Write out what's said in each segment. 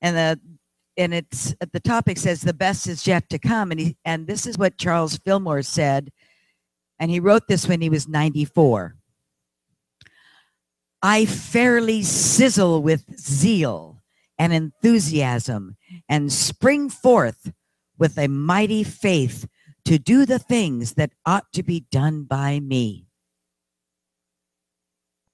And the topic says the best is yet to come. And this is what Charles Fillmore said. And he wrote this when he was 94. I fairly sizzle with zeal and enthusiasm and spring forth with a mighty faith to do the things that ought to be done by me.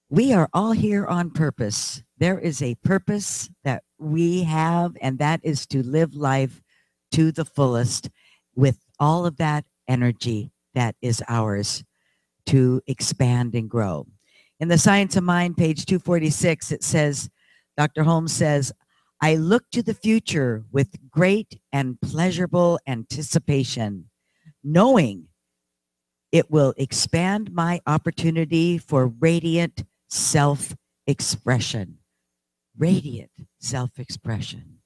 We are all here on purpose. There is a purpose that we have, and that is to live life to the fullest with all of that energy that is ours to expand and grow. In The Science of Mind, page 246, it says, Dr. Holmes says, I look to the future with great and pleasurable anticipation, knowing it will expand my opportunity for radiant self-expression. Radiant self-expression.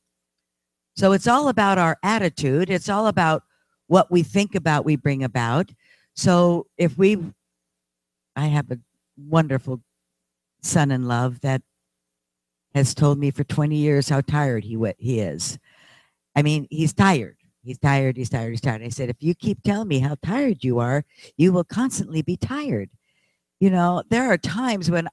So it's all about our attitude. It's all about what we think about, we bring about. So I have a wonderful son-in-law that has told me for 20 years how tired he is. I mean, he's tired. He's tired. I said, if you keep telling me how tired you are, you will constantly be tired. You know, there are times when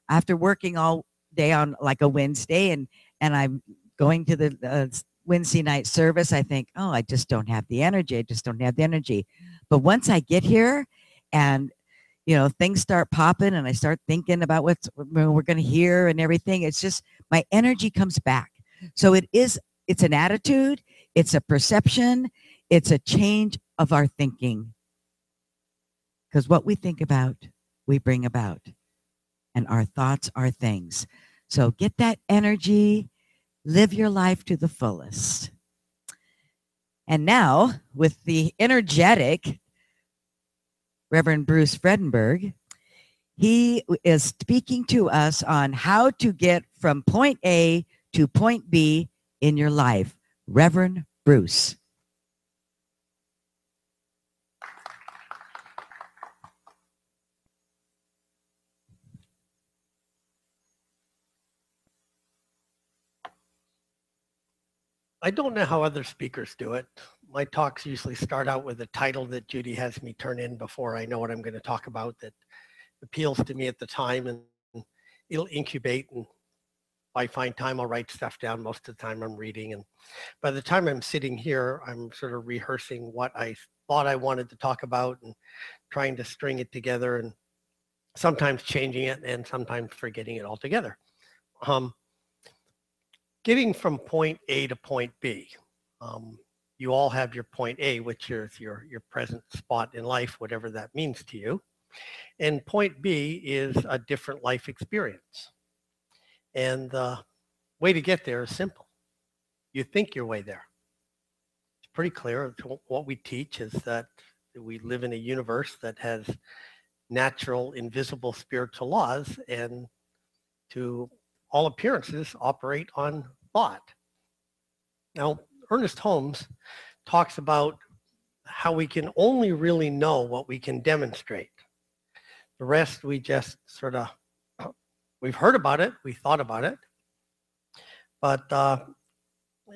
after working all day on like a Wednesday and I'm going to the Wednesday night service, I think, oh, I just don't have the energy. But once I get here and, you know, things start popping and I start thinking about what we're going to hear and everything, it's just my energy comes back. So it's an attitude, it's a perception, it's a change of our thinking. Because what we think about, we bring about. And our thoughts are things. So get that energy, live your life to the fullest. And now, with the energetic Reverend Bruce Fredenburg, he is speaking to us on how to get from point A to point B in your life. Reverend Bruce. I don't know how other speakers do it. My talks usually start out with a title that Judy has me turn in before I know what I'm going to talk about that appeals to me at the time, and it'll incubate, and if I find time, I'll write stuff down. Most of the time I'm reading, and by the time I'm sitting here, I'm sort of rehearsing what I thought I wanted to talk about and trying to string it together, and sometimes changing it and sometimes forgetting it altogether. Getting from point A to point B. You all have your point A, which is your present spot in life, whatever that means to you. And point B is a different life experience. And the way to get there is simple. You think your way there. It's pretty clear. What we teach is that we live in a universe that has natural, invisible spiritual laws, and to all appearances operate on thought. Now, Ernest Holmes talks about how we can only really know what we can demonstrate. The rest we just sort of, we've heard about it, we thought about it, but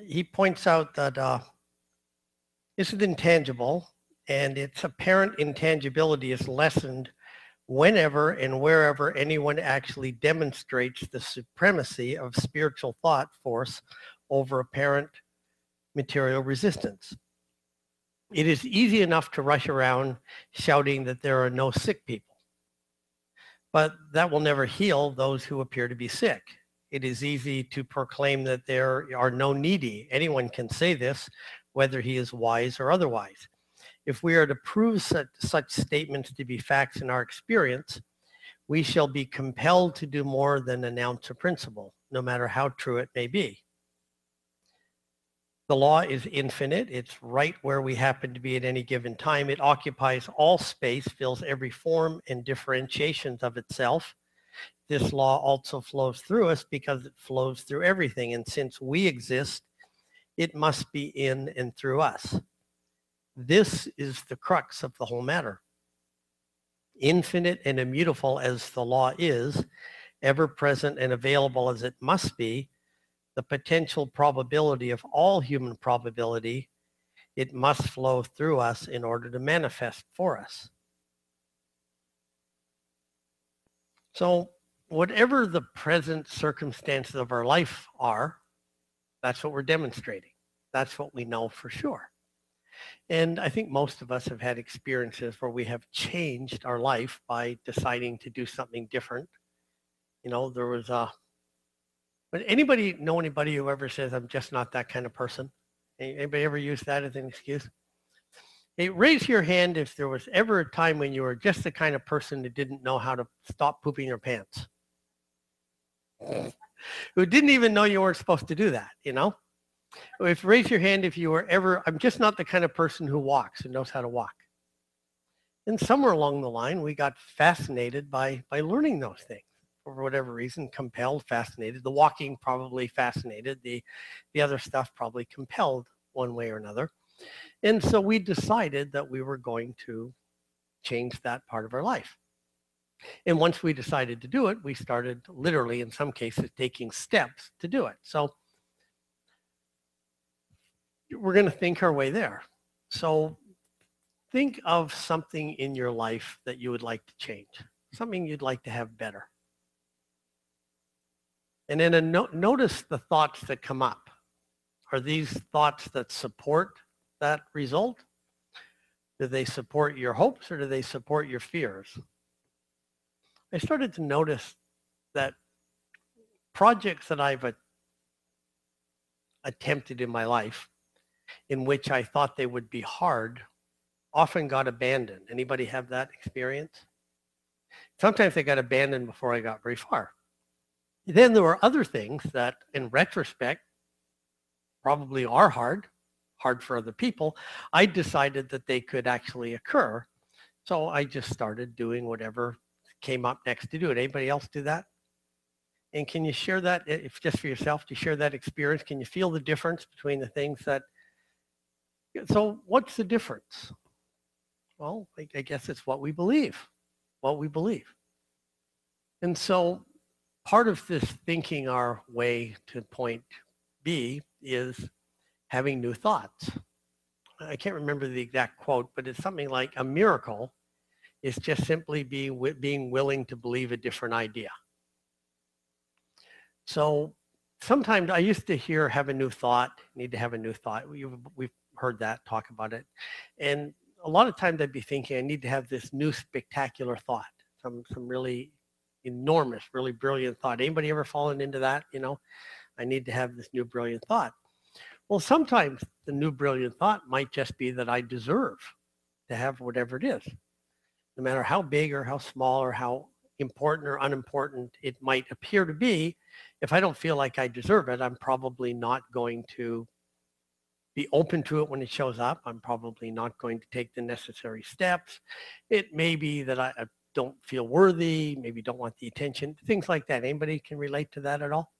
he points out that this is intangible, and its apparent intangibility is lessened whenever and wherever anyone actually demonstrates the supremacy of spiritual thought force over apparent material resistance. It is easy enough to rush around shouting that there are no sick people, but that will never heal those who appear to be sick. It is easy to proclaim that there are no needy. Anyone can say this, whether he is wise or otherwise. If we are to prove such statements to be facts in our experience, we shall be compelled to do more than announce a principle, no matter how true it may be. The law is infinite. It's right where we happen to be at any given time. It occupies all space, fills every form and differentiations of itself. This law also flows through us because it flows through everything. And since we exist, it must be in and through us. This is the crux of the whole matter. Infinite and immutable as the law is, ever present and available as it must be, the potential probability of all human probability, it must flow through us in order to manifest for us. So whatever the present circumstances of our life are, that's what we're demonstrating. That's what we know for sure. And I think most of us have had experiences where we have changed our life by deciding to do something different. You know, there was but anybody know anybody who ever says, I'm just not that kind of person? Anybody ever use that as an excuse? Hey, raise your hand if there was ever a time when you were just the kind of person that didn't know how to stop pooping your pants. Who didn't even know you weren't supposed to do that, you know? If raise your hand if you were ever, I'm just not the kind of person who walks and knows how to walk. And somewhere along the line, we got fascinated by learning those things for whatever reason, compelled, fascinated. The walking probably fascinated. The other stuff probably compelled one way or another. And so we decided that we were going to change that part of our life. And once we decided to do it, we started literally, in some cases, taking steps to do it. So we're going to think our way there. So think of something in your life that you would like to change, something you'd like to have better. And then notice the thoughts that come up. Are these thoughts that support that result? Do they support your hopes or do they support your fears? I started to notice that projects that I've attempted in my life in which I thought they would be hard often got abandoned. Anybody have that experience? Sometimes they got abandoned before I got very far. Then there were other things that in retrospect probably are hard for other people. I decided that they could actually occur. So I just started doing whatever came up next to do it. Anybody else do that? And can you share that, if just for yourself, to share that experience? Can you feel the difference between the things that, so what's the difference? Well, I guess it's what we believe. And so part of this thinking our way to point B is having new thoughts. I can't remember the exact quote, but it's something like a miracle is just simply being willing to believe a different idea. So sometimes I used to hear have a new thought, need to have a new thought. We've heard that, talk about it. And a lot of times I'd be thinking I need to have this new spectacular thought, some really enormous, really brilliant thought. Anybody ever fallen into that? You know, I need to have this new brilliant thought. Well, sometimes the new brilliant thought might just be that I deserve to have whatever it is. No matter how big or how small or how important or unimportant it might appear to be, if I don't feel like I deserve it, I'm probably not going to be open to it when it shows up. I'm probably not going to take the necessary steps. It may be that I don't feel worthy, maybe don't want the attention, things like that. Anybody can relate to that at all?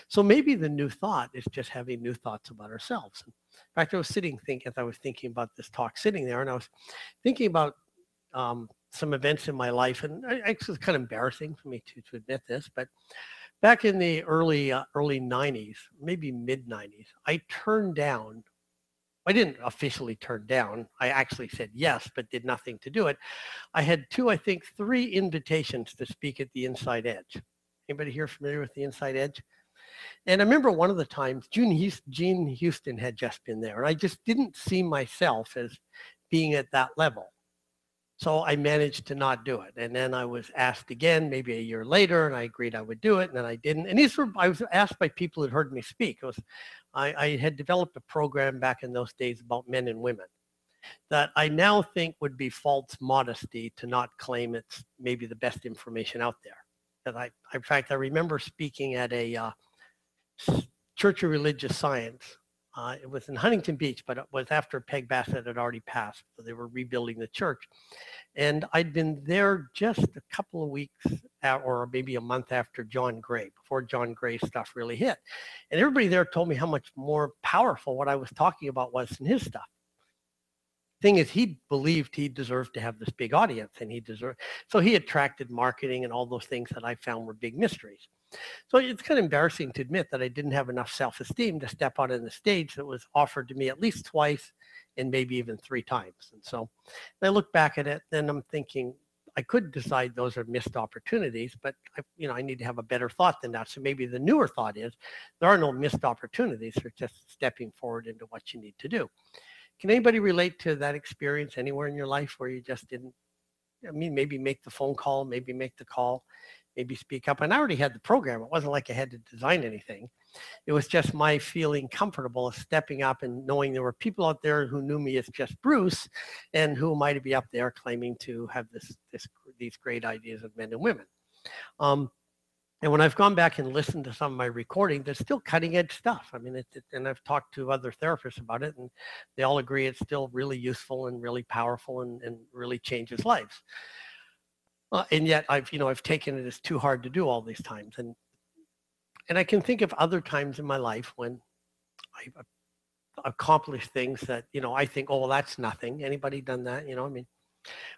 So maybe the new thought is just having new thoughts about ourselves. In fact, I was as I was thinking about this talk, sitting there, and I was thinking about some events in my life, and it's kind of embarrassing for me to admit this, but back in the early 90s, maybe mid 90s, I didn't officially turn down. I actually said yes, but did nothing to do it. I had three invitations to speak at the Inside Edge. Anybody here familiar with the Inside Edge? And I remember one of the times, Gene Houston had just been there, and I just didn't see myself as being at that level. So I managed to not do it. And then I was asked again, maybe a year later, and I agreed I would do it, and then I didn't. And I was asked by people who'd heard me speak. I had developed a program back in those days about men and women that I now think would be false modesty to not claim it's maybe the best information out there. That in fact, I remember speaking at a Church of Religious Science. It was in Huntington Beach, but it was after Peg Bassett had already passed. So they were rebuilding the church. And I'd been there just a couple of weeks or maybe a month after John Gray, before John Gray stuff really hit. And everybody there told me how much more powerful what I was talking about was than his stuff. Thing is, he believed he deserved to have this big audience, and so he attracted marketing and all those things that I found were big mysteries. So it's kind of embarrassing to admit that I didn't have enough self-esteem to step out on the stage that was offered to me at least twice and maybe even 3 times. And so I look back at it, then I'm thinking, I could decide those are missed opportunities, but I need to have a better thought than that. So maybe the newer thought is there are no missed opportunities. They're just stepping forward into what you need to do. Can anybody relate to that experience anywhere in your life where you just didn't, maybe make the phone call, maybe make the call, maybe speak up? And I already had the program. It wasn't like I had to design anything. It was just my feeling comfortable stepping up and knowing there were people out there who knew me as just Bruce and who might be up there claiming to have these great ideas of men and women. And when I've gone back and listened to some of my recordings, there's still cutting edge stuff. And I've talked to other therapists about it, and they all agree it's still really useful and really powerful and really changes lives. And yet I've taken it as too hard to do all these times. And I can think of other times in my life when I've accomplished things that, I think, oh, well, that's nothing. Anybody done that?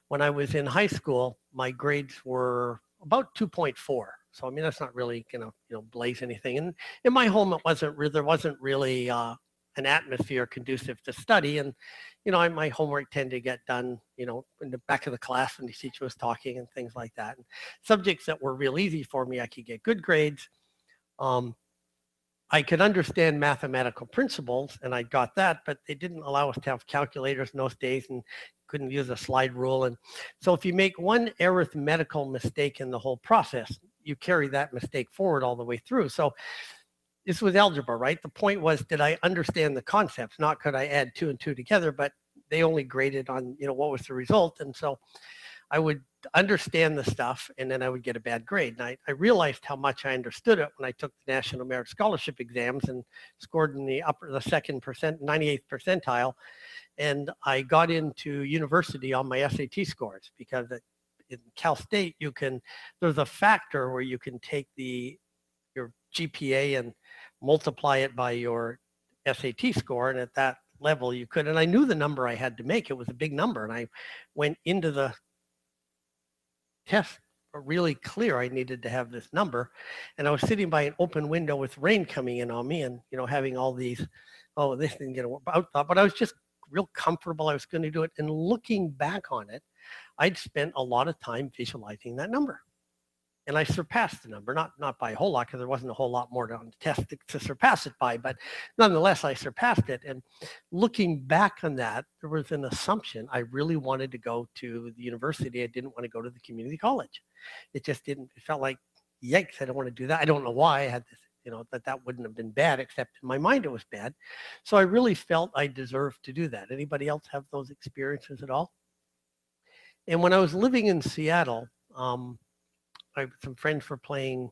When I was in high school, my grades were about 2.4. So, that's not really going to, blaze anything. And in my home, there wasn't really an atmosphere conducive to study. And, my homework tended to get done, in the back of the class when the teacher was talking and things like that. And subjects that were real easy for me, I could get good grades. I could understand mathematical principles, and I got that, but they didn't allow us to have calculators in those days and couldn't use a slide rule. And so if you make one arithmetical mistake in the whole process, you carry that mistake forward all the way through. So this was algebra, right? The point was, did I understand the concepts? Not could I add 2 and 2 together, but they only graded on, what was the result. And so I would understand the stuff, and then I would get a bad grade. And I realized how much I understood it when I took the National Merit Scholarship exams and scored in the 98th percentile. And I got into university on my SAT scores, because in Cal State, there's a factor where you can take your GPA and multiply it by your SAT score. And at that level you could, and I knew the number I had to make. It was a big number. And I went into the test really clear I needed to have this number. And I was sitting by an open window with rain coming in on me and, having all these, oh, this didn't get out, but I was just real comfortable I was going to do it. And looking back on it, I'd spent a lot of time visualizing that number. And I surpassed the number, not by a whole lot, because there wasn't a whole lot more on the test to surpass it by, but nonetheless, I surpassed it. And looking back on that, there was an assumption I really wanted to go to the university. I didn't want to go to the community college. It just didn't, it felt like, yikes, I don't want to do that. I don't know why I had this, that wouldn't have been bad, except in my mind it was bad. So I really felt I deserved to do that. Anybody else have those experiences at all? And when I was living in Seattle, some friends were playing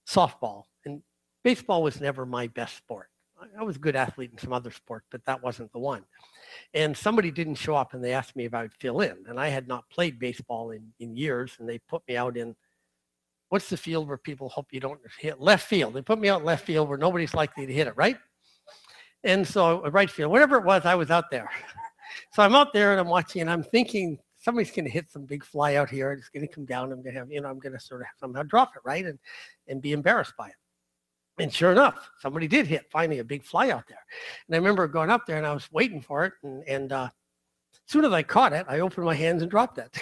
softball, and baseball was never my best sport. I was a good athlete in some other sports, but that wasn't the one. And somebody didn't show up, and they asked me if I would fill in. And I had not played baseball in years, and they put me out in, what's the field where people hope you don't hit? Left field. They put me out in left field where nobody's likely to hit it, right? And so right field, whatever it was, I was out there. So I'm out there and I'm watching, and I'm thinking, somebody's going to hit some big fly out here. It's going to come down. I'm going to have, I'm going to sort of somehow drop it, right? And be embarrassed by it. And sure enough, somebody did hit finally a big fly out there. And I remember going up there and I was waiting for it. And as soon as I caught it, I opened my hands and dropped it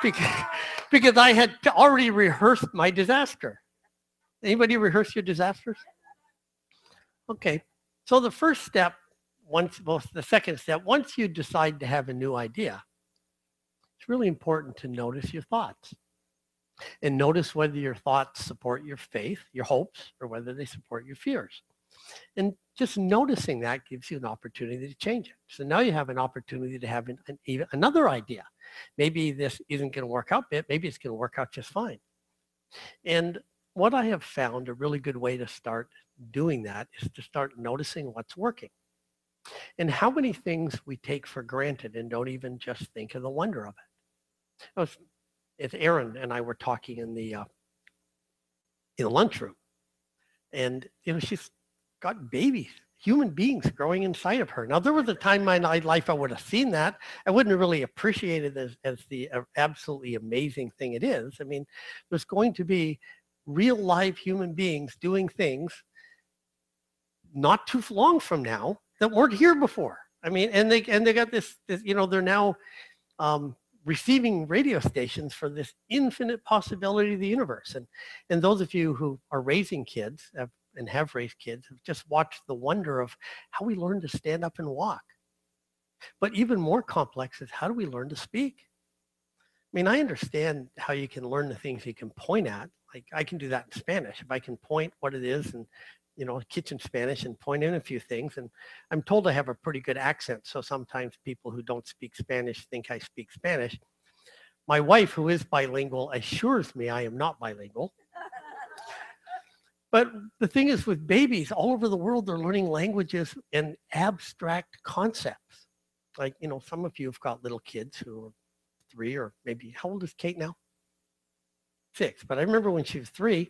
because I had already rehearsed my disaster. Anybody rehearse your disasters? Okay. So the first step, the second step, once you decide to have a new idea, it's really important to notice your thoughts and notice whether your thoughts support your faith, your hopes, or whether they support your fears. And just noticing that gives you an opportunity to change it. So now you have an opportunity to have even another idea. Maybe this isn't going to work out, but maybe it's going to work out just fine. And what I have found a really good way to start doing that is to start noticing what's working. And how many things we take for granted and don't even just think of the wonder of it. It's Erin and I were talking in the lunchroom, and she's got babies, human beings growing inside of her. Now there was a time in my life I would have seen that. I wouldn't have really appreciated it as the absolutely amazing thing it is. I mean, there's going to be real live human beings doing things not too long from now that weren't here before. I mean, and they got this, they're now receiving radio stations for this infinite possibility of the universe. And those of you who are raising kids and have raised kids have just watched the wonder of how we learn to stand up and walk. But even more complex is, how do we learn to speak? I mean, I understand how you can learn the things you can point at. Like, I can do that in Spanish. If I can point what it is and, kitchen Spanish, and point in a few things. And I'm told I have a pretty good accent. So sometimes people who don't speak Spanish think I speak Spanish. My wife, who is bilingual, assures me I am not bilingual. But the thing is, with babies all over the world, they're learning languages and abstract concepts. Like, some of you have got little kids who are 3, or maybe, how old is Kate now? 6. But I remember when she was 3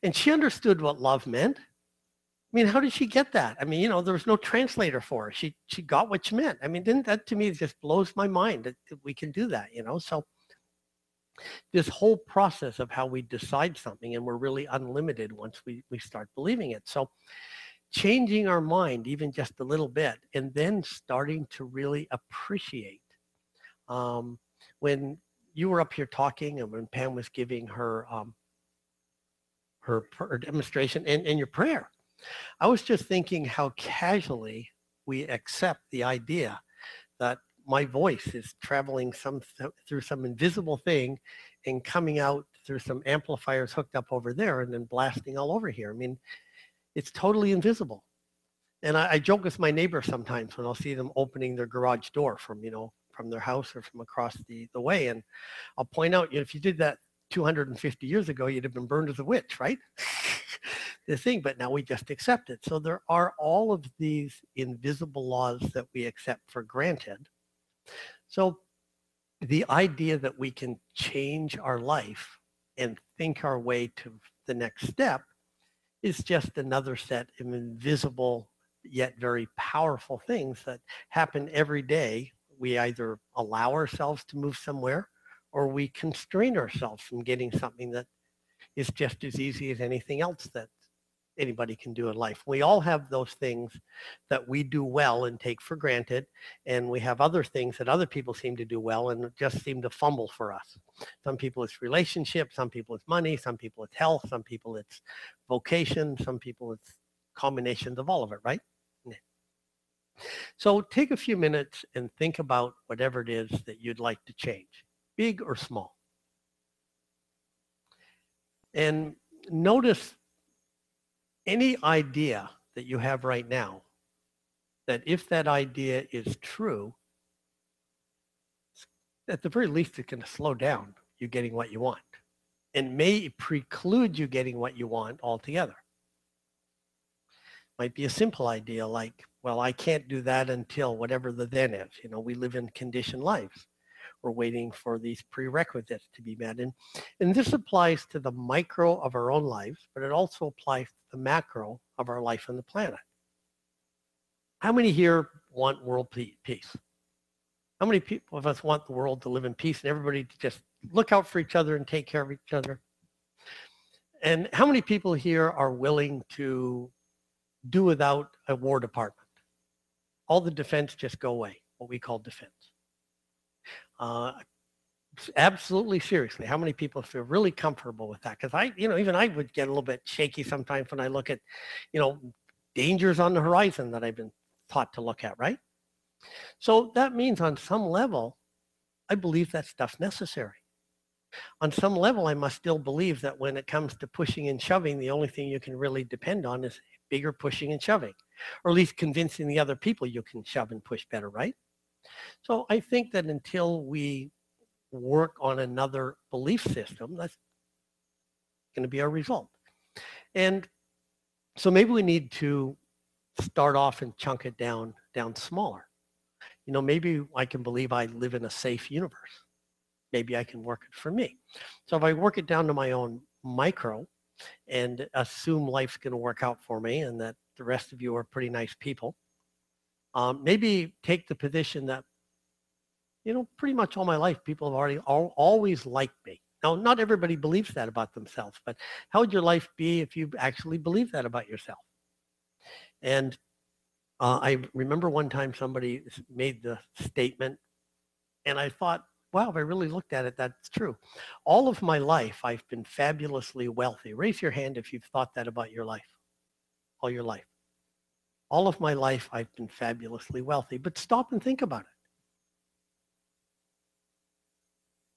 and she understood what love meant. I mean, how did she get that? I mean, there was no translator for her. She got what she meant. I mean, that to me just blows my mind that we can do that, So this whole process of how we decide something, and we're really unlimited once we start believing it. So changing our mind even just a little bit, and then starting to really appreciate. When you were up here talking, and when Pam was giving her demonstration and your prayer, I was just thinking how casually we accept the idea that my voice is traveling through some invisible thing and coming out through some amplifiers hooked up over there and then blasting all over here. I mean, it's totally invisible. And I joke with my neighbors sometimes when I'll see them opening their garage door from their house or from across the way. And I'll point out, if you did that 250 years ago, you'd have been burned as a witch, right? The thing, but now we just accept it. So there are all of these invisible laws that we accept for granted. So the idea that we can change our life and think our way to the next step is just another set of invisible yet very powerful things that happen every day. We either allow ourselves to move somewhere, or we constrain ourselves from getting something that is just as easy as anything else that anybody can do in life. We all have those things that we do well and take for granted, and we have other things that other people seem to do well and just seem to fumble for us. Some people it's relationships, some people it's money, some people it's health, some people it's vocation, some people it's combinations of all of it, right? Yeah. So take a few minutes and think about whatever it is that you'd like to change, big or small. And notice any idea that you have right now, that if that idea is true, at the very least, it's going to slow down you getting what you want, and may preclude you getting what you want altogether. Might be a simple idea like, well, I can't do that until whatever the then is. We live in conditioned lives. We're waiting for these prerequisites to be met. And this applies to the micro of our own lives, but it also applies to the macro of our life on the planet. How many here want world peace? How many people of us want the world to live in peace and everybody to just look out for each other and take care of each other? And how many people here are willing to do without a War Department? All the defense just go away, what we call defense. Absolutely seriously, how many people feel really comfortable with that? Because even I would get a little bit shaky sometimes when I look at, dangers on the horizon that I've been taught to look at, right? So that means on some level, I believe that stuff's necessary. On some level, I must still believe that when it comes to pushing and shoving, the only thing you can really depend on is bigger pushing and shoving, or at least convincing the other people you can shove and push better, right? So I think that until we work on another belief system, that's going to be our result. And so maybe we need to start off and chunk it down smaller. Maybe I can believe I live in a safe universe. Maybe I can work it for me. So if I work it down to my own micro and assume life's going to work out for me and that the rest of you are pretty nice people, maybe take the position that, pretty much all my life, people have always liked me. Now, not everybody believes that about themselves, but how would your life be if you actually believe that about yourself? And I remember one time somebody made the statement, and I thought, wow, if I really looked at it, that's true. All of my life, I've been fabulously wealthy. Raise your hand if you've thought that about your life, all your life. All of my life, I've been fabulously wealthy. But stop and think about it.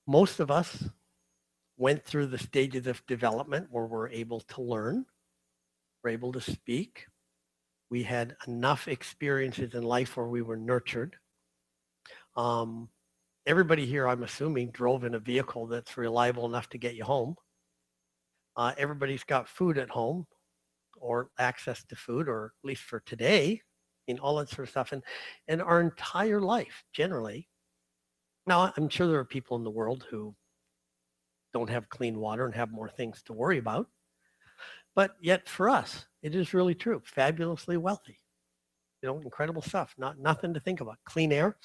Most of us went through the stages of development where we're able to learn, we're able to speak. We had enough experiences in life where we were nurtured. Everybody here, I'm assuming, drove in a vehicle that's reliable enough to get you home. Everybody's got food at home or access to food, or at least for today, all that sort of stuff. And our entire life, generally, now I'm sure there are people in the world who don't have clean water and have more things to worry about. But yet for us, it is really true. Fabulously wealthy. Incredible stuff. Nothing to think about. Clean air.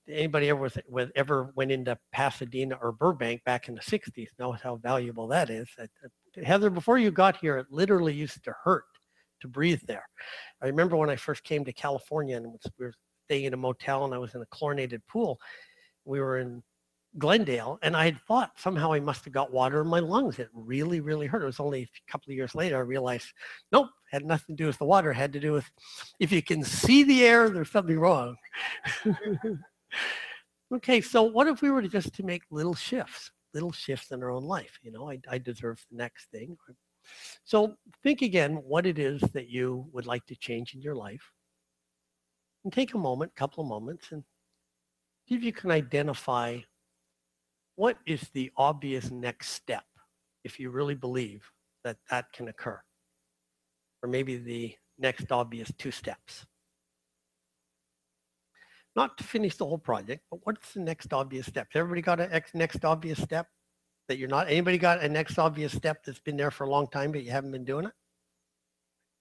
Anybody ever went into Pasadena or Burbank back in the 60s knows how valuable that is. Heather, before you got here, it literally used to hurt to breathe there. I remember when I first came to California and we were staying in a motel and I was in a chlorinated pool. We were in Glendale, and I had thought somehow I must have got water in my lungs. It really, really hurt. It was only a couple of years later I realized, nope, had nothing to do with the water. It had to do with if you can see the air, there's something wrong. Okay, so what if we were to make little shifts in our own life? I deserve the next thing. So think again what it is that you would like to change in your life. And take a couple of moments, and see if you can identify what is the obvious next step if you really believe that that can occur? Or maybe the next obvious 2 steps. Not to finish the whole project, but what's the next obvious step? Everybody got a next obvious step that you're not? Anybody got a next obvious step that's been there for a long time, but you haven't been doing it?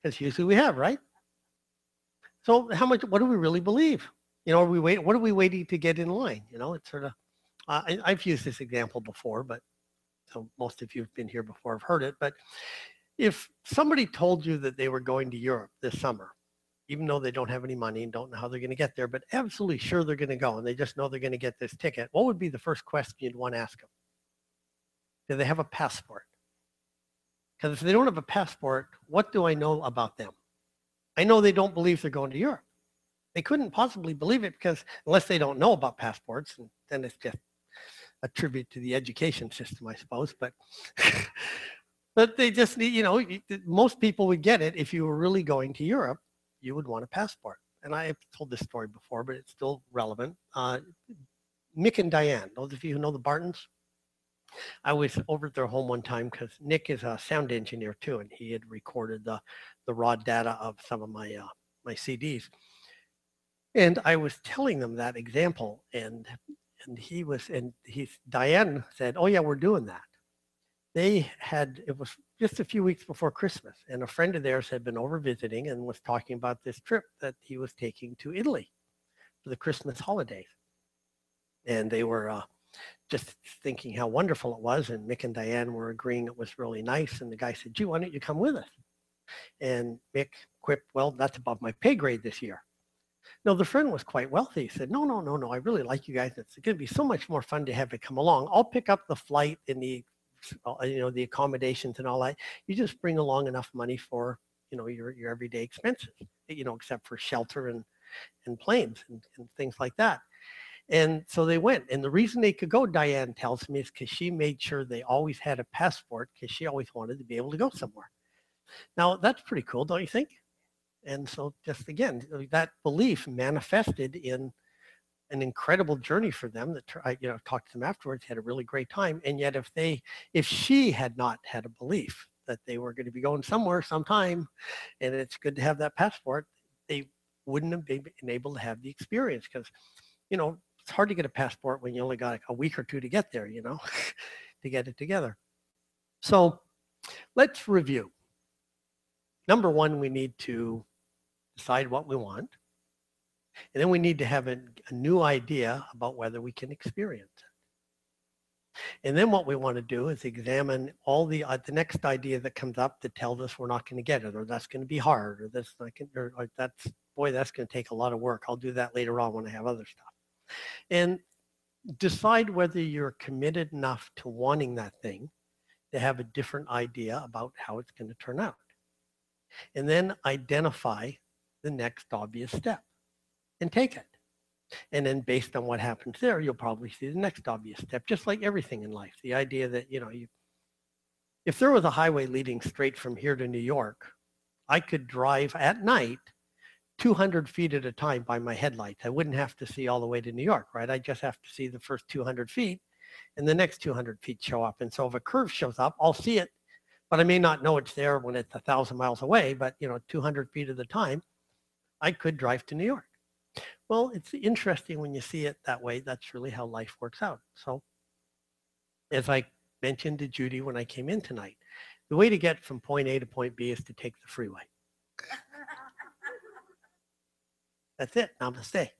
Because usually we have, right? So what do we really believe? What are we waiting to get in line? It's sort of, I've used this example before, but so most of you have been here before have heard it. But if somebody told you that they were going to Europe this summer, even though they don't have any money and don't know how they're going to get there, but absolutely sure they're going to go and they just know they're going to get this ticket, what would be the first question you'd want to ask them? Do they have a passport? Because if they don't have a passport, what do I know about them? I know they don't believe they're going to Europe. They couldn't possibly believe it because unless they don't know about passports, and then it's just a tribute to the education system, I suppose. But but they just need, most people would get it. If you were really going to Europe, you would want a passport. And I have told this story before, but it's still relevant. Mick and Diane, those of you who know the Bartons, I was over at their home one time because Nick is a sound engineer too, and he had recorded the raw data of some of my CDs. And I was telling them that example, and Diane said, "Oh yeah, we're doing that." It was just a few weeks before Christmas, and a friend of theirs had been over visiting and was talking about this trip that he was taking to Italy for the Christmas holidays. And they were just thinking how wonderful it was, and Mick and Diane were agreeing it was really nice. And the guy said, "Gee, why don't you come with us?" And Mick quipped, "Well, that's above my pay grade this year." No, the friend was quite wealthy. He said, no, I really like you guys. It's going to be so much more fun to have it come along. I'll pick up the flight and the accommodations and all that. You just bring along enough money for, your everyday expenses, except for shelter and planes and things like that. And so they went. And the reason they could go, Diane tells me, is because she made sure they always had a passport because she always wanted to be able to go somewhere. Now, that's pretty cool, don't you think? And so just again, that belief manifested in an incredible journey for them that I talked to them afterwards, had a really great time. And yet if she had not had a belief that they were going to be going somewhere sometime and it's good to have that passport, they wouldn't have been able to have the experience because, it's hard to get a passport when you only got a week or 2 to get there, to get it together. So let's review. Number 1, we need to decide what we want. And then we need to have a new idea about whether we can experience it. And then what we want to do is examine all the next idea that comes up that tells us we're not going to get it, or that's going to be hard, or that's not going, or that's, boy, that's going to take a lot of work. I'll do that later on when I have other stuff. And decide whether you're committed enough to wanting that thing to have a different idea about how it's going to turn out. And then identify the next obvious step and take it. And then based on what happens there, you'll probably see the next obvious step, just like everything in life. The idea that, if there was a highway leading straight from here to New York, I could drive at night 200 feet at a time by my headlights. I wouldn't have to see all the way to New York, right? I just have to see the first 200 feet and the next 200 feet show up. And so if a curve shows up, I'll see it, but I may not know it's there when it's 1,000 miles away, but 200 feet at a time, I could drive to New York. Well, it's interesting when you see it that way. That's really how life works out. So as I mentioned to Judy when I came in tonight, the way to get from point A to point B is to take the freeway. That's it. Namaste.